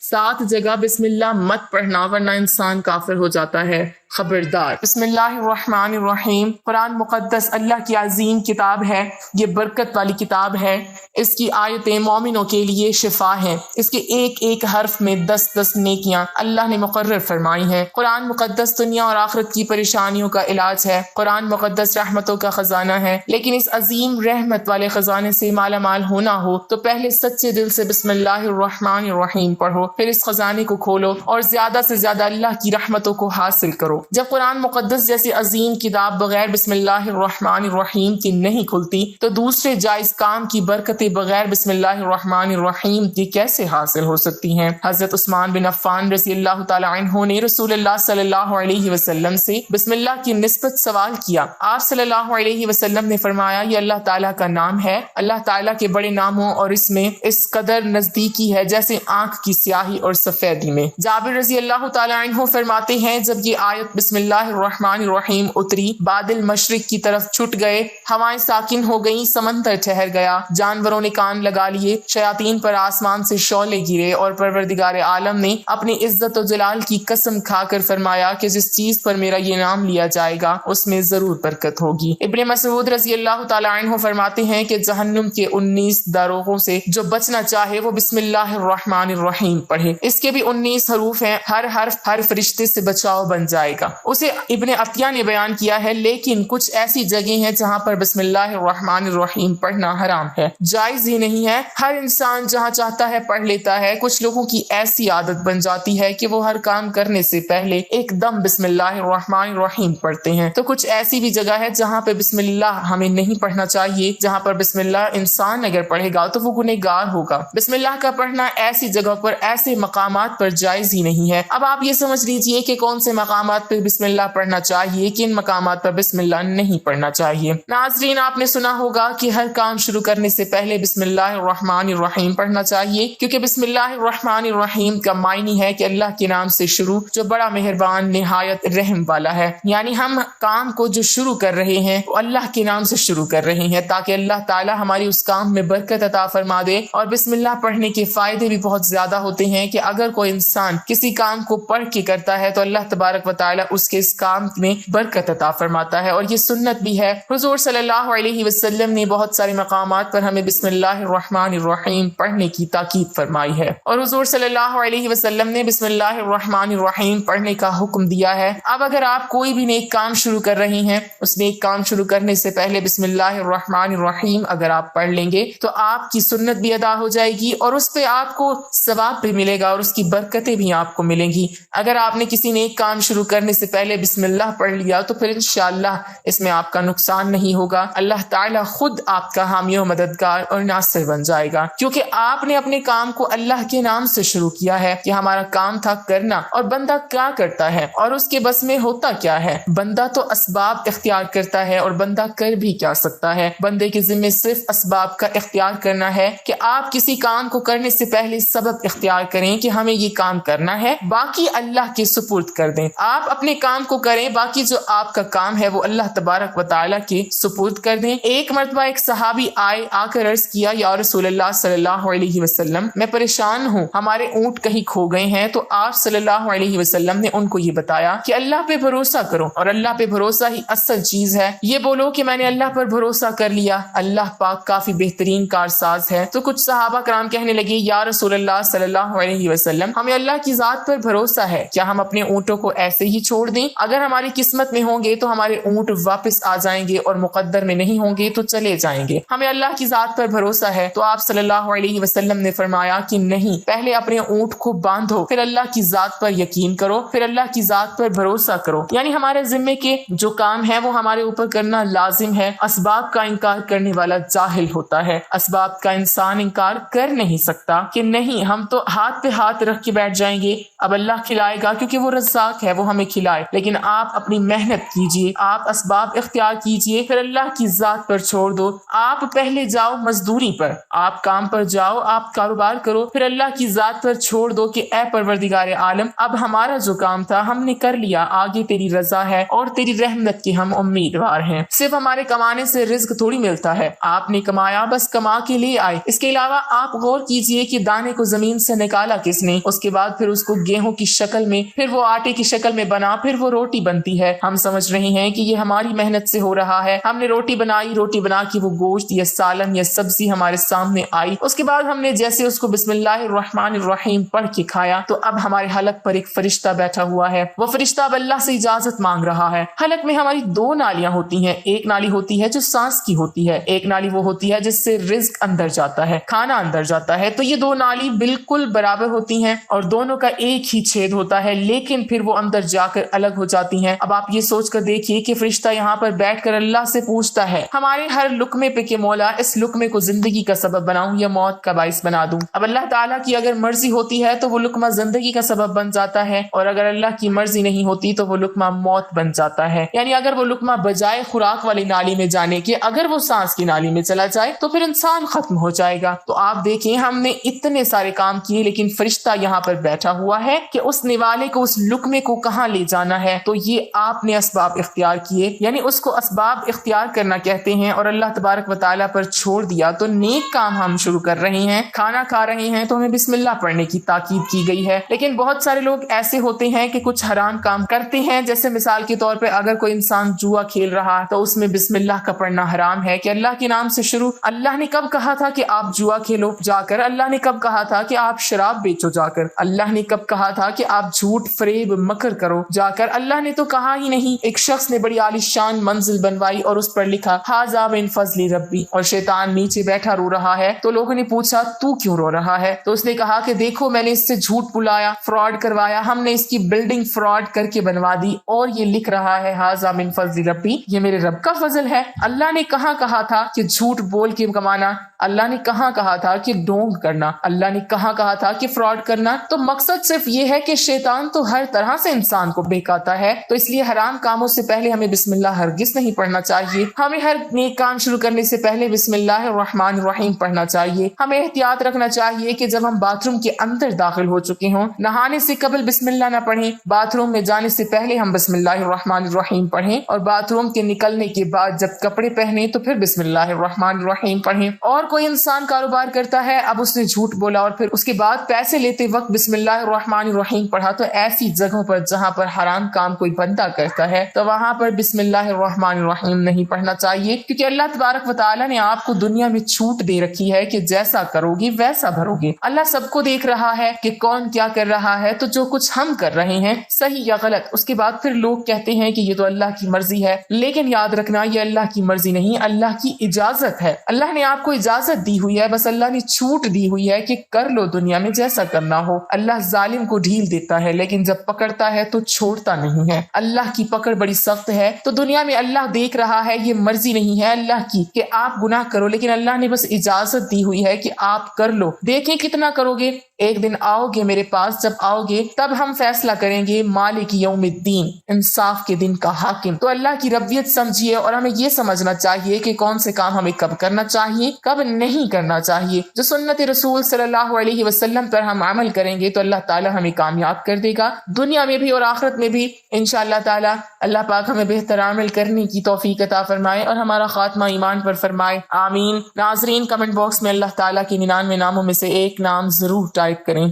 7 جگہ بسم اللہ مت پڑھنا ورنہ انسان کافر ہو جاتا ہے، خبردار۔ بسم اللہ الرحمن الرحیم۔ قرآن مقدس اللہ کی عظیم کتاب ہے، یہ برکت والی کتاب ہے، اس کی آیتیں مومنوں کے لیے شفا ہیں، اس کے ایک ایک حرف میں 10 نیکیاں اللہ نے مقرر فرمائی ہیں۔ قرآن مقدس دنیا اور آخرت کی پریشانیوں کا علاج ہے، قرآن مقدس رحمتوں کا خزانہ ہے، لیکن اس عظیم رحمت والے خزانے سے مالا مال ہونا ہو تو پہلے سچے دل سے بسم اللہ الرحمن الرحیم پڑھو، پھر اس خزانے کو کھولو اور زیادہ سے زیادہ اللہ کی رحمتوں کو حاصل کرو۔ جب قرآن مقدس جیسی عظیم کتاب بغیر بسم اللہ الرحمن الرحیم کی نہیں کھلتی تو دوسرے جائز کام کی برکتیں بغیر بسم اللہ الرحمن الرحیم کی کیسے حاصل ہو سکتی ہیں؟ حضرت عثمان بن عفان رضی اللہ تعالی عنہ نے رسول اللہ صلی اللہ علیہ وسلم سے بسم اللہ کی نسبت سوال کیا۔ آپ صلی اللہ علیہ وسلم نے فرمایا یہ اللہ تعالیٰ کا نام ہے، اللہ تعالیٰ کے بڑے ناموں اور اس میں اس قدر نزدیکی ہے جیسے آنکھ کی سیاہی اور سفیدی میں۔ جابر رضی اللہ تعالی عنہ فرماتے ہیں جب یہ آیت بسم اللہ الرحمن الرحیم اتری، بادل مشرق کی طرف چھٹ گئے، ہوائیں ساکن ہو گئیں، سمندر ٹھہر گیا، جانوروں نے کان لگا لیے، شیاطین پر آسمان سے شعلے گرے اور پروردگار عالم نے اپنی عزت و جلال کی قسم کھا کر فرمایا کہ جس چیز پر میرا یہ نام لیا جائے گا اس میں ضرور برکت ہوگی۔ ابن مسعود رضی اللہ تعالی عنہ فرماتے ہیں کہ جہنم کے 19 داروغوں سے جو بچنا چاہے وہ بسم اللہ الرحمن الرحیم پڑھے، اس کے بھی 19 حروف ہیں، ہر حرف ہر فرشتے سے بچاؤ بن جائے گا۔ اسے ابن عطیہ نے بیان کیا ہے لیکن کچھ ایسی جگہیں ہیں جہاں پر بسم اللہ الرحمن الرحیم پڑھنا حرام ہے، جائز ہی نہیں ہے، ہر انسان جہاں چاہتا ہے پڑھ لیتا ہے۔ کچھ لوگوں کی ایسی عادت بن جاتی ہے کہ وہ ہر کام کرنے سے پہلے ایک دم بسم اللہ الرحمن الرحیم پڑھتے ہیں، تو کچھ ایسی بھی جگہ ہے جہاں پہ بسم اللہ ہمیں نہیں پڑھنا چاہیے، جہاں پر بسم اللہ انسان اگر پڑھے گا تو وہ گنہگار ہوگا۔ بسم اللہ کا پڑھنا ایسی جگہ پر ایسے مقامات پر جائز ہی نہیں ہے۔ اب آپ یہ سمجھ لیجئے کہ کون سے مقامات پہ بسم اللہ پڑھنا چاہیے، کن مقامات پر بسم اللہ نہیں پڑھنا چاہیے۔ ناظرین آپ نے سنا ہوگا کہ ہر کام شروع کرنے سے پہلے بسم اللہ الرحمن الرحیم پڑھنا چاہیے، کیونکہ بسم اللہ الرحمن الرحیم کا معنی ہے کہ اللہ کے نام سے شروع جو بڑا مہربان نہایت رحم والا ہے، یعنی ہم کام کو جو شروع کر رہے ہیں وہ اللہ کے نام سے شروع کر رہے ہیں تاکہ اللہ تعالی ہماری اس کام میں برکت عطا فرما دے۔ اور بسم اللہ پڑھنے کے فائدے بھی بہت زیادہ ہوتے ہیں کہ اگر کوئی انسان کسی کام کو پڑھ کے کرتا ہے تو اللہ تبارک و تعالی اس کے اس کام میں برکت عطا فرماتا ہے، اور یہ سنت بھی ہے۔ حضور صلی اللہ علیہ وسلم نے بہت سارے مقامات پر ہمیں بسم اللہ الرحمن الرحیم پڑھنے کی تاکید فرمائی ہے، اور حضور صلی اللہ علیہ وسلم نے بسم اللہ الرحمن الرحیم پڑھنے کا حکم دیا ہے۔ اب اگر آپ کوئی بھی نیک کام شروع کر رہے ہیں، اس نیک کام شروع کرنے سے پہلے بسم اللہ الرحمن الرحیم اگر آپ پڑھ لیں گے تو آپ کی سنت بھی ادا ہو جائے گی اور اس پہ آپ کو ثواب بھی ملے گا اور اس کی برکتیں بھی آپ کو ملیں گی۔ اگر آپ نے کسی نیک کام شروع کرنے سے پہلے بسم اللہ پڑھ لیا تو پھر انشاءاللہ اس میں آپ کا نقصان نہیں ہوگا، اللہ تعالیٰ خود آپ کا حامی و مددگار اور ناصر بن جائے گا، کیونکہ آپ نے اپنے کام کو اللہ کے نام سے شروع کیا ہے کہ ہمارا کام تھا کرنا، اور بندہ کیا کرتا ہے اور اس کے بس میں ہوتا کیا ہے؟ بندہ تو اسباب اختیار کرتا ہے، اور بندہ کر بھی کیا سکتا ہے؟ بندے کے ذمہ صرف اسباب کا اختیار کرنا ہے کہ آپ کسی کام کو کرنے سے پہلے سبب اختیار کریں کہ ہمیں یہ کام کرنا ہے، باقی اللہ کے سپرد کر دیں۔ آپ اپنے کام کو کریں، باقی جو آپ کا کام ہے وہ اللہ تبارک و تعالیٰ کے سپرد کر دیں۔ ایک مرتبہ ایک صحابی آ کر عرض کیا یا رسول اللہ صلی اللہ علیہ وسلم میں پریشان ہوں، ہمارے اونٹ کہیں کھو گئے ہیں۔ تو آپ صلی اللہ علیہ وسلم نے ان کو یہ بتایا کہ اللہ پہ بھروسہ کرو، اور اللہ پہ بھروسہ ہی اصل چیز ہے۔ یہ بولو کہ میں نے اللہ پر بھروسہ کر لیا، اللہ پاک کافی بہترین کارساز ہے۔ تو کچھ صحابہ کرام کہنے لگے یا رسول اللہ صلی اللہ علیہ وسلم ہمیں اللہ کی ذات پر بھروسہ ہے، کیا ہم اپنے اونٹوں کو ایسے ہی چھوڑ دیں؟ اگر ہماری قسمت میں ہوں گے تو ہمارے اونٹ واپس آ جائیں گے، اور مقدر میں نہیں ہوں گے تو چلے جائیں گے، ہمیں اللہ کی ذات پر بھروسہ ہے۔ تو آپ صلی اللہ علیہ وسلم نے فرمایا کہ نہیں، پہلے اپنے اونٹ کو باندھو، پھر اللہ کی ذات پر یقین کرو، پھر اللہ کی ذات پر بھروسہ کرو۔ یعنی ہمارے ذمے کے جو کام ہے وہ ہمارے اوپر کرنا لازم ہے۔ اسباب کا انکار کرنے والا جاہل ہوتا ہے، اسباب کا انسان انکار کر نہیں سکتا کہ نہیں ہم تو ہاتھ پہ ہاتھ رکھ کے بیٹھ جائیں گے، اب اللہ کھلائے گا کیونکہ وہ رزاق ہے، وہ ہمیں کھلائے۔ لیکن آپ اپنی محنت کیجئے، آپ اسباب اختیار کیجئے، پھر اللہ کی ذات پر چھوڑ دو۔ آپ پہلے جاؤ مزدوری پر، آپ کام پر جاؤ، آپ کاروبار کرو، پھر اللہ کی ذات پر چھوڑ دو کہ اے پروردگار عالم اب ہمارا جو کام تھا ہم نے کر لیا، آگے تیری رضا ہے اور تیری رحمت کے ہم امیدوار ہیں۔ صرف ہمارے کمانے سے رزق تھوڑی ملتا ہے، آپ نے کمایا بس کما کے لے آئے۔ اس کے علاوہ آپ غور کیجئے کہ دانے کو زمین سے نکال نکالا کس نے, اس کے بعد پھر اس کو گیہوں کی شکل میں, پھر وہ آٹے کی شکل میں بنا, پھر وہ روٹی بنتی ہے. ہم سمجھ رہے ہیں کہ یہ ہماری محنت سے ہو رہا ہے. ہم نے روٹی بنائی, روٹی بنا کے وہ گوشت یا سالن یا سبزی ہمارے سامنے آئی, اس کے بعد ہم نے جیسے اس کو بسم اللہ الرحمن الرحیم پڑھ کے کھایا, تو اب ہمارے حلق پر ایک فرشتہ بیٹھا ہوا ہے. وہ فرشتہ اب اللہ سے اجازت مانگ رہا ہے. حلق میں ہماری دو نالیاں ہوتی ہیں. ایک نالی ہوتی ہے جو سانس کی ہوتی ہے, ایک نالی وہ ہوتی ہے جس سے رزق اندر جاتا ہے, کھانا اندر جاتا ہے. تو یہ دو نالی بالکل برابر ہوتی ہیں اور دونوں کا ایک ہی چھید ہوتا ہے, لیکن پھر وہ اندر جا کر الگ ہو جاتی ہیں. اب آپ یہ سوچ کر دیکھیے کہ فرشتہ یہاں پر بیٹھ کر اللہ سے پوچھتا ہے ہمارے ہر لقمے پہ کہ مولا اس لقمے کو زندگی کا سبب بناؤں یا موت کا باعث بنا دوں. اب اللہ تعالیٰ کی اگر مرضی ہوتی ہے تو وہ لقمہ زندگی کا سبب بن جاتا ہے, اور اگر اللہ کی مرضی نہیں ہوتی تو وہ لقمہ موت بن جاتا ہے. یعنی اگر وہ لقمہ بجائے خوراک والی نالی میں جانے کے اگر وہ سانس کی نالی میں چلا جائے تو پھر انسان ختم ہو جائے گا. تو آپ دیکھیں ہم نے اتنے سارے کام کیے, لیکن فرشتہ یہاں پر بیٹھا ہوا ہے کہ اس نوالے کو, اس لقمے کو کہاں لے جانا ہے. تو یہ آپ نے اسباب اختیار کیے, یعنی اس کو اسباب اختیار کرنا کہتے ہیں, اور اللہ تبارک و تعالیٰ پر چھوڑ دیا. تو نیک کام ہم شروع کر رہے ہیں, کھانا کھا رہے ہیں تو ہمیں بسم اللہ پڑھنے کی تاکید کی گئی ہے. لیکن بہت سارے لوگ ایسے ہوتے ہیں کہ کچھ حرام کام کرتے ہیں, جیسے مثال کے طور پہ اگر کوئی انسان جوا کھیل رہا تو اس میں بسم اللہ کا پڑھنا حرام ہے کہ اللہ کے نام سے شروع. اللہ نے کب کہا تھا کہ آپ جوا کھیلو جا کر, اللہ نے کب کہا تھا کہ آپ شراب بیچو جا کر, اللہ نے کب کہا تھا کہ آپ جھوٹ فریب مکر کرو جا کر, اللہ نے تو کہا ہی نہیں. ایک شخص نے بڑی عالیشان منزل بنوائی اور اس پر لکھا ھذا من فضل ربی, اور شیطان نیچے بیٹھا رو رہا ہے. تو لوگوں نے پوچھا تو کیوں رو رہا ہے, تو اس نے کہا کہ دیکھو میں نے اس سے جھوٹ بلایا, فراڈ کروایا, ہم نے اس کی بلڈنگ فراڈ کر کے بنوا دی, اور یہ لکھ رہا ہے ھذا من فضل ربی, یہ میرے رب کا فضل ہے. اللہ نے کہاں کہا تھا کہ جھوٹ بول کے کمانا, اللہ نے کہاں کہا تھا کہ ڈونگ کرنا, اللہ نے کہاں کہا تھا کہ فراڈ کرنا. تو مقصد صرف یہ ہے کہ شیطان تو ہر طرح سے انسان کو بہکاتا ہے, تو اس لیے حرام کاموں سے پہلے ہمیں بسم اللہ ہرگز نہیں پڑھنا چاہیے. ہمیں ہر نیک کام شروع کرنے سے پہلے بسم اللہ الرحمن الرحیم پڑھنا چاہیے. ہمیں احتیاط رکھنا چاہیے کہ جب ہم باتھ روم کے اندر داخل ہو چکے ہوں, نہانے سے قبل بسم اللہ نہ پڑھیں, باتھ روم میں جانے سے پہلے ہم بسم اللہ الرحمن الرحیم پڑھیں, اور باتھ روم کے نکلنے کے بعد جب کپڑے پہنے تو پھر بسم اللہ الرحمن الرحیم پڑھیں. اور کوئی انسان کاروبار کرتا ہے, اب اس نے جھوٹ بولا اور پھر اس کے بعد پیسے لیتے وقت بسم اللہ الرحمن الرحیم پڑھا, تو ایسی جگہوں پر جہاں پر حرام کام کوئی بندہ کرتا ہے تو وہاں پر بسم اللہ الرحمن الرحیم نہیں پڑھنا چاہیے, کیونکہ اللہ تبارک و تعالیٰ نے آپ کو دنیا میں چھوٹ دے رکھی ہے کہ جیسا کرو گے ویسا بھرو گے. اللہ سب کو دیکھ رہا ہے کہ کون کیا کر رہا ہے, تو جو کچھ ہم کر رہے ہیں صحیح یا غلط, اس کے بعد پھر لوگ کہتے ہیں کہ یہ تو اللہ کی مرضی ہے, لیکن یاد رکھنا یہ اللہ کی مرضی نہیں, اللہ کی اجازت ہے. اللہ نے آپ کو اجازت دی ہوئی ہے, بس اللہ نے چھوٹ دی ہوئی ہے کہ کر لو دنیا میں جیسا کرنا ہو. اللہ ظالم کو ڈھیل دیتا ہے لیکن جب پکڑتا ہے تو چھوڑتا نہیں ہے. اللہ کی پکڑ بڑی سخت ہے. تو دنیا میں اللہ دیکھ رہا ہے, یہ مرضی نہیں ہے اللہ کی کہ آپ گناہ کرو, لیکن اللہ نے بس اجازت دی ہوئی ہے کہ آپ کر لو. دیکھیں کتنا کرو گے. ایک دن آؤ گے میرے پاس, جب آؤ گے تب ہم فیصلہ کریں گے, مالک یوم الدین, انصاف کے دن کا حاکم. تو اللہ کی ربیت سمجھیے, اور ہمیں یہ سمجھنا چاہیے کہ کون سے کام ہمیں کب کرنا چاہیے کب نہیں کرنا چاہیے. جو سنت رسول صلی اللہ علیہ وسلم پر ہم عمل کریں گے تو اللہ تعالی ہمیں کامیاب کر دے گا, دنیا میں بھی اور آخرت میں بھی انشاءاللہ تعالی. اللہ پاک ہمیں بہتر عمل کرنے کی توفیق عطا فرمائے اور ہمارا خاتمہ ایمان پر فرمائے, آمین. ناظرین کمنٹ باکس میں اللہ تعالیٰ کے 99 ناموں میں سے ایک نام ضرور ٹائپ کریں.